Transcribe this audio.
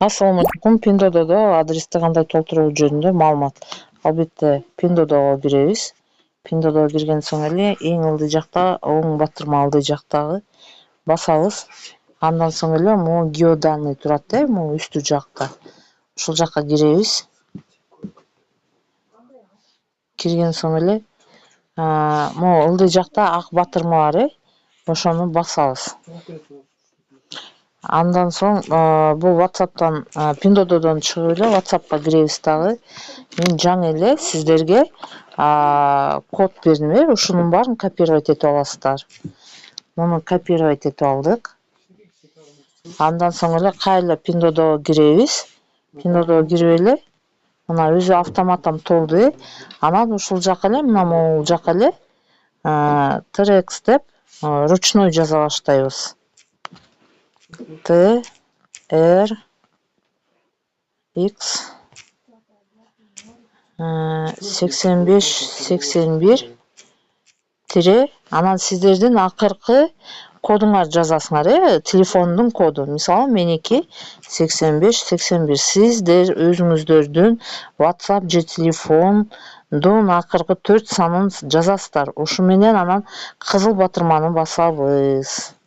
Assalamu алейкум. Pindodo'da адрести кандай толтуруу жөнүндө маалымат. Албетте Pindodo'го киребиз. Pindodo'го кирген соң эле эң ылдый жакта, оң батырма ылдый жактагы басабыз. Андан соң эле могу геоданный турат да, могу үстү жакта. Ушул жакка киребиз. Кирген соң эле могу ылдый жакта ак батырма бар, ошону басабыз. Андан соң бул WhatsApp'тан Pindodo'дон чыгып эле WhatsApp'ка киребиз дагы. Мен жаңы эле сиздерге код бердим, ушунун баарын копировать этип аласыздар. Муну копировать этип алдык. Андан соң эле кайра Pindodo'го киребиз. Pindodo'го кирип эле мына өзү автоматтан толду. Анан ушул жака эле, мына могул жака эле TRX деп ручной жаза баштайбыз. TRX 8581 тире анан сиздердин акыркы кодуңар жазасыңар, телефондун коду. Мисалы меники 8581. Сиздер өзүңүздөрдүн WhatsApp же телефондун акыркы 4 санын жазасыздар. Ошо менен анан кызыл батырманы басабыз.